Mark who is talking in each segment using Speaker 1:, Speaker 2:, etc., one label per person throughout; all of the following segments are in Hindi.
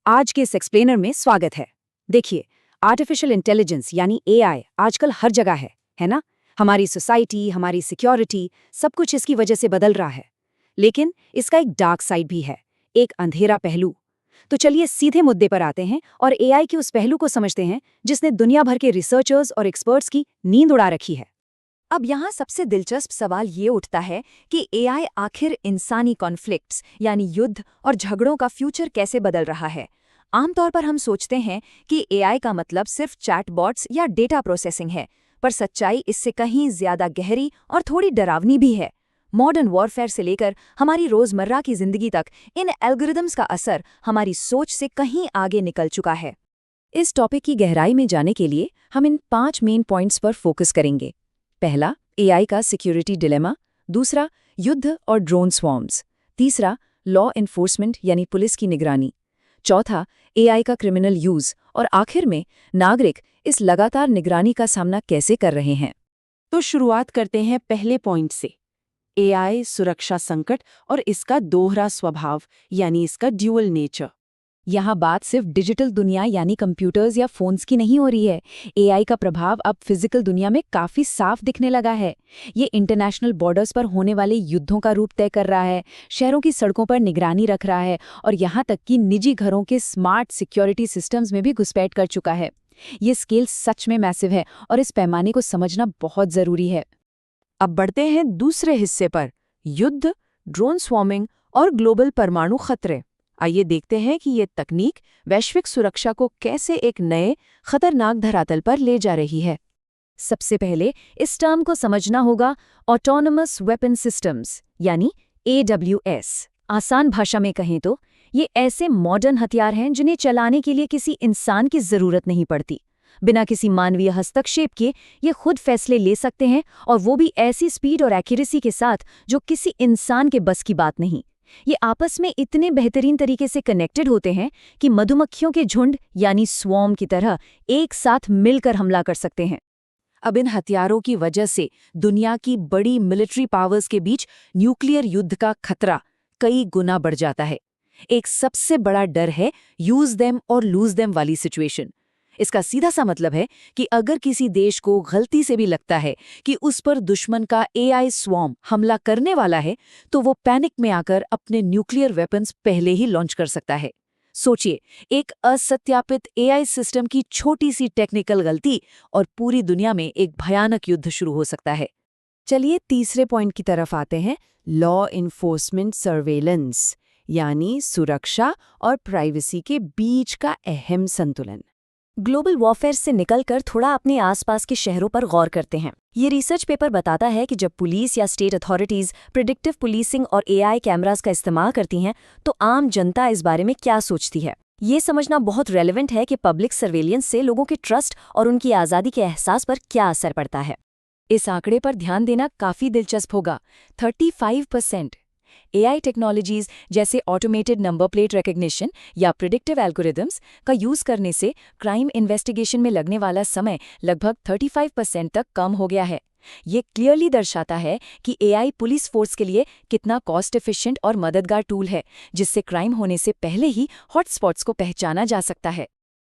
Speaker 1: आज के इस एक्सप्लेनर में स्वागत है। देखिए, आर्टिफिशियल इंटेलिजेंस यानी एआई आजकल हर जगह है ना? हमारी सोसाइटी, हमारी सिक्योरिटी, सब कुछ इसकी वजह से बदल रहा है। लेकिन इसका एक डार्क साइड भी है, एक अंधेरा पहलू। तो चलिए सीधे मुद्दे पर आते हैं और एआई के उस पहलू को समझते हैं जिसने दुनिया भर के रिसर्चर्स और एक्सपर्ट्स की नींद उड़ा रखी है।
Speaker 2: अब यहाँ सबसे दिलचस्प सवाल ये उठता है कि एआई आखिर इंसानी कॉन्फ्लिक्ट्स यानी युद्ध और झगड़ों का फ्यूचर कैसे बदल रहा है। आमतौर पर हम सोचते हैं कि एआई का मतलब सिर्फ चैटबॉट्स या डेटा प्रोसेसिंग है, पर सच्चाई इससे कहीं ज्यादा गहरी और थोड़ी डरावनी भी है। मॉडर्न वॉरफेयर से लेकर हमारी रोजमर्रा की जिंदगी तक इन एल्गोरिदम्स का असर हमारी सोच से कहीं आगे निकल चुका है।
Speaker 1: इस टॉपिक की गहराई में जाने के लिए हम इन 5 मेन पॉइंट्स पर फोकस करेंगे। पहला, एआई का सिक्योरिटी डिलेमा। दूसरा, युद्ध और ड्रोन स्वॉर्म्स। तीसरा, लॉ एनफोर्समेंट यानी पुलिस की निगरानी। चौथा, एआई का क्रिमिनल यूज। और आखिर में, नागरिक इस लगातार निगरानी का सामना कैसे कर रहे हैं।
Speaker 3: तो शुरुआत करते हैं पहले पॉइंट से, एआई सुरक्षा संकट और इसका दोहरा स्वभाव यानी इसका ड्यूअल नेचर।
Speaker 1: यहाँ बात सिर्फ डिजिटल दुनिया यानी कंप्यूटर्स या फोन्स की नहीं हो रही है। एआई का प्रभाव अब फिजिकल दुनिया में काफी साफ दिखने लगा है। ये इंटरनेशनल बॉर्डर्स पर होने वाले युद्धों का रूप तय कर रहा है, शहरों की सड़कों पर निगरानी रख रहा है और यहाँ तक कि निजी घरों के स्मार्ट सिक्योरिटी सिस्टम्स में भी घुसपैठ कर चुका है। ये स्केल सच में मैसिव है और इस पैमाने को समझना बहुत जरूरी है।
Speaker 3: अब बढ़ते हैं दूसरे हिस्से पर, युद्ध, ड्रोन स्वॉर्मिंग और ग्लोबल परमाणु खतरे। आइए देखते हैं कि ये तकनीक वैश्विक सुरक्षा को कैसे एक नए खतरनाक धरातल पर ले जा रही है।
Speaker 1: सबसे पहले इस टर्म को समझना होगा, ऑटोनोमस वेपन सिस्टम्स यानी AWS। आसान भाषा में कहें तो ये ऐसे मॉडर्न हथियार हैं जिन्हें चलाने के लिए किसी इंसान की जरूरत नहीं पड़ती। बिना किसी मानवीय हस्तक्षेप के ये खुद फैसले ले सकते हैं, और वो भी ऐसी स्पीड और एक्यूरेसी के साथ जो किसी इंसान के बस की बात नहीं। ये आपस में इतने बेहतरीन तरीके से कनेक्टेड होते हैं कि मधुमक्खियों के झुंड यानी स्वॉर्म की तरह एक साथ मिलकर हमला कर सकते हैं।
Speaker 3: अब इन हथियारों की वजह से दुनिया की बड़ी मिलिट्री पावर्स के बीच न्यूक्लियर युद्ध का खतरा कई गुना बढ़ जाता है। एक सबसे बड़ा डर है यूज देम और लूज देम वाली सिचुएशन। इसका सीधा सा मतलब है कि अगर किसी देश को गलती से भी लगता है कि उस पर दुश्मन का एआई स्वॉर्म हमला करने वाला है, तो वो पैनिक में आकर अपने न्यूक्लियर वेपन्स पहले ही लॉन्च कर सकता है। सोचिए, एक असत्यापित एआई सिस्टम की छोटी सी टेक्निकल गलती और पूरी दुनिया में एक भयानक युद्ध शुरू हो सकता है। चलिए तीसरे पॉइंट की तरफ आते हैं, लॉ इन्फोर्समेंट सर्वेलेंस यानी सुरक्षा और प्राइवेसी के बीच का अहम संतुलन।
Speaker 2: ग्लोबल वॉरफेयर से निकलकर थोड़ा अपने आसपास के शहरों पर गौर करते हैं। ये रिसर्च पेपर बताता है कि जब पुलिस या स्टेट अथॉरिटीज प्रिडिक्टिव पुलिसिंग और एआई कैमरास का इस्तेमाल करती हैं, तो आम जनता इस बारे में क्या सोचती है। ये समझना बहुत रेलेवेंट है कि पब्लिक सर्वेलियंस से लोगों के ट्रस्ट और उनकी आज़ादी के एहसास पर क्या असर पड़ता है।
Speaker 1: इस आंकड़े पर ध्यान देना काफी दिलचस्प होगा। 35% एआई टेक्नोलॉजीज जैसे ऑटोमेटेड नंबर प्लेट रिकग्निशन या प्रिडिक्टिव एल्गोरिदम्स का यूज करने से क्राइम इन्वेस्टिगेशन में लगने वाला समय लगभग 35% तक कम हो गया है। ये क्लियरली दर्शाता है कि एआई पुलिस फोर्स के लिए कितना कॉस्ट एफिशिएंट और मददगार टूल है, जिससे क्राइम होने से पहले ही हॉटस्पॉट्स को पहचाना जा सकता है।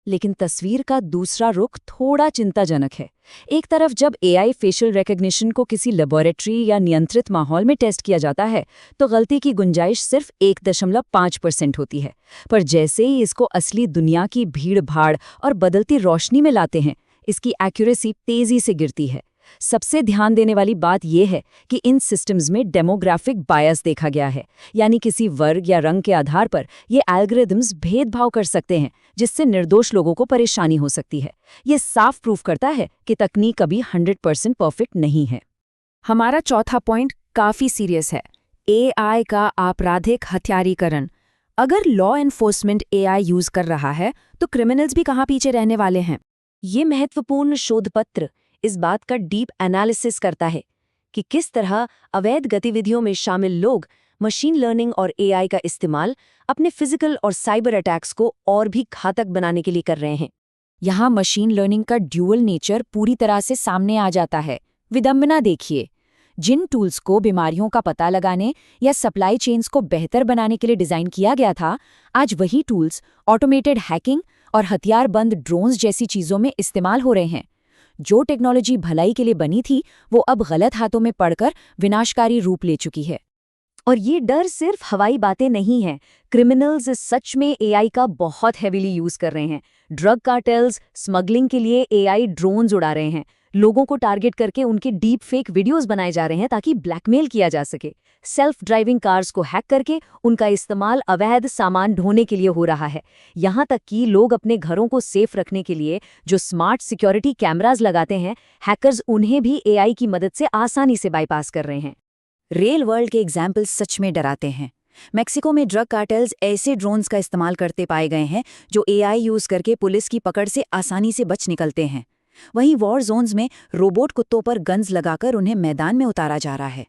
Speaker 1: लेकिन तस्वीर का दूसरा रुख थोड़ा चिंताजनक है। एक तरफ जब एआई फेशियल रिकग्निशन को किसी लेबोरेटरी या नियंत्रित माहौल में टेस्ट किया जाता है, तो गलती की गुंजाइश सिर्फ 1.5% होती है। पर जैसे ही इसको असली दुनिया की भीड़-भाड़ और बदलती रोशनी में लाते हैं, इसकी एक्यूरेसी तेजी से गिरती है। सबसे ध्यान देने वाली बात यह है कि इन सिस्टम्स में डेमोग्राफिक बायस देखा गया है, यानी किसी वर्ग या रंग के आधार पर ये एल्गोरिदम्स भेदभाव कर सकते हैं, जिससे निर्दोष लोगों को परेशानी हो सकती है। ये साफ प्रूफ करता है कि तकनीक कभी 100% परफेक्ट नहीं है। हमारा चौथा पॉइंट काफी सीरियस है, एआई का आपराधिक हथियारीकरण। अगर लॉ एनफोर्समेंट एआई यूज कर रहा है, तो क्रिमिनल्स भी कहाँ पीछे रहने वाले हैं। ये महत्वपूर्ण शोध पत्र इस बात का डीप एनालिसिस करता है कि किस तरह अवैध गतिविधियों में शामिल लोग मशीन लर्निंग और एआई का इस्तेमाल अपने फिजिकल और साइबर अटैक्स को और भी घातक बनाने के लिए कर रहे हैं। यहाँ मशीन लर्निंग का ड्यूअल नेचर पूरी तरह से सामने आ जाता है। विडंबना देखिए,
Speaker 2: जिन टूल्स को बीमारियों का पता लगाने या सप्लाई चेन्स को बेहतर बनाने के लिए डिज़ाइन किया गया था, आज वही टूल्स ऑटोमेटेड हैकिंग और हथियारबंद ड्रोन्स जैसी चीज़ों में इस्तेमाल हो रहे हैं। जो टेक्नोलॉजी भलाई के लिए बनी थी, वो अब गलत हाथों में पड़कर विनाशकारी रूप ले चुकी है। और ये डर सिर्फ हवाई बातें नहीं हैं। क्रिमिनल्स सच में एआई का बहुत हेवीली यूज़ कर रहे हैं। ड्रग कार्टेल्स स्मगलिंग के लिए एआई ड्रोन्स उड़ा रहे हैं। लोगों को टारगेट करके उनके डीप फेक वीडियोस बनाए जा रहे हैं ताकि ब्लैकमेल किया जा सके। सेल्फ ड्राइविंग कार्स को हैक करके उनका इस्तेमाल अवैध सामान ढोने के लिए हो रहा है। यहाँ तक कि लोग अपने घरों को सेफ रखने के लिए जो स्मार्ट सिक्योरिटी कैमरास लगाते हैं, हैकर्स उन्हें भी एआई की मदद से आसानी से बाईपास कर रहे हैं।
Speaker 3: रियल वर्ल्ड के एग्जाम्पल्स सच में डराते हैं। मेक्सिको में ड्रग कार्टेल्स ऐसे ड्रोन्स का इस्तेमाल करते पाए गए हैं जो एआई यूज करके पुलिस की पकड़ से आसानी से बच निकलते हैं। वहीं वॉर जोन्स में रोबोट कुत्तों पर गन्स लगाकर उन्हें मैदान में उतारा जा रहा है।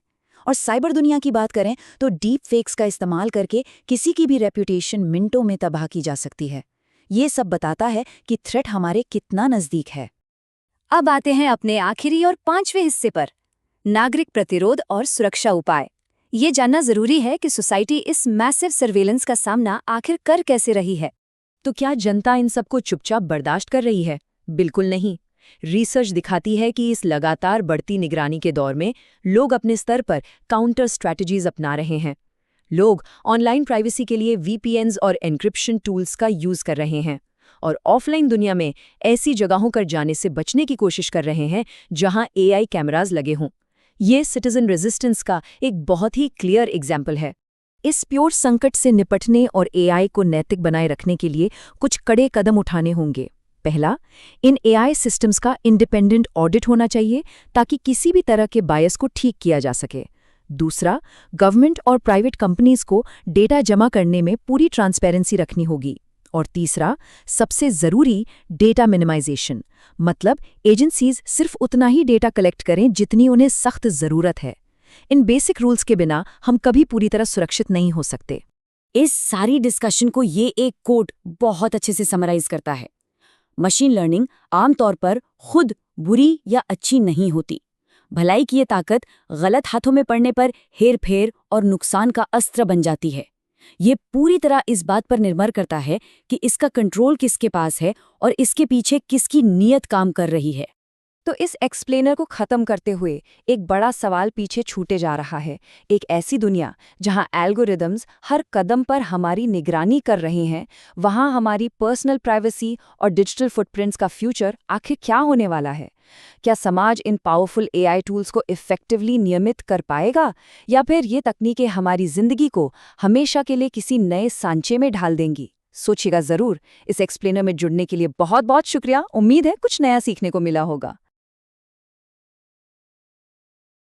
Speaker 3: और साइबर दुनिया की बात करें तो डीप फेक्स का इस्तेमाल करके किसी की भी रेप्यूटेशन मिनटों में तबाह की जा सकती है। ये सब बताता है कि थ्रेट हमारे कितना नज़दीक है।
Speaker 2: अब आते हैं अपने आखिरी और 5वें हिस्से पर, नागरिक प्रतिरोध और सुरक्षा उपाय। ये जानना जरूरी है कि सोसाइटी इस मैसिव सर्वेलेंस का सामना आखिर कर कैसे रही है।
Speaker 1: तो क्या जनता इन सबको चुपचाप बर्दाश्त कर रही है? बिल्कुल नहीं। रिसर्च दिखाती है कि इस लगातार बढ़ती निगरानी के दौर में लोग अपने स्तर पर काउंटर स्ट्रैटेजीज अपना रहे हैं। लोग ऑनलाइन प्राइवेसी के लिए VPNs और एन्क्रिप्शन टूल्स का यूज कर रहे हैं और ऑफलाइन दुनिया में ऐसी जगहों पर जाने से बचने की कोशिश कर रहे हैं जहां AI कैमरास लगे हों। ये सिटीजन रेजिस्टेंस का एक बहुत ही क्लियर एग्जाम्पल है। इस प्योर संकट से निपटने और AI को नैतिक बनाए रखने के लिए कुछ कड़े कदम उठाने होंगे। पहला, इन AI सिस्टम्स का इंडिपेंडेंट ऑडिट होना चाहिए ताकि किसी भी तरह के बायस को ठीक किया जा सके। दूसरा, गवर्नमेंट और प्राइवेट कंपनीज को डेटा जमा करने में पूरी ट्रांसपेरेंसी रखनी होगी। और तीसरा, सबसे ज़रूरी, डेटा मिनिमाइजेशन, मतलब एजेंसीज सिर्फ उतना ही डेटा कलेक्ट करें जितनी उन्हें सख्त ज़रूरत है। इन बेसिक रूल्स के बिना हम कभी पूरी तरह सुरक्षित नहीं हो सकते।
Speaker 3: इस सारी डिस्कशन को ये एक कोट बहुत अच्छे से समराइज करता है। मशीन लर्निंग आमतौर पर खुद बुरी या अच्छी नहीं होती। भलाई की ये ताकत गलत हाथों में पड़ने पर हेर-फेर और नुकसान का अस्त्र बन जाती है। ये पूरी तरह इस बात पर निर्भर करता है कि इसका कंट्रोल किसके पास है और इसके पीछे किसकी नीयत काम कर रही है।
Speaker 2: तो इस एक्सप्लेनर को खत्म करते हुए एक बड़ा सवाल पीछे छूटे जा रहा है। एक ऐसी दुनिया जहां एल्गोरिदम्स हर कदम पर हमारी निगरानी कर रहे हैं, वहां हमारी पर्सनल प्राइवेसी और डिजिटल फुटप्रिंट्स का फ्यूचर आखिर क्या होने वाला है? क्या समाज इन पावरफुल AI टूल्स को इफेक्टिवली नियमित कर पाएगा, या फिर ये तकनीकें हमारी जिंदगी को हमेशा के लिए किसी नए सांचे में ढाल देंगी? सोचिएगा ज़रूर। इस एक्सप्लेनर में जुड़ने के लिए बहुत बहुत शुक्रिया। उम्मीद है कुछ नया सीखने को मिला होगा।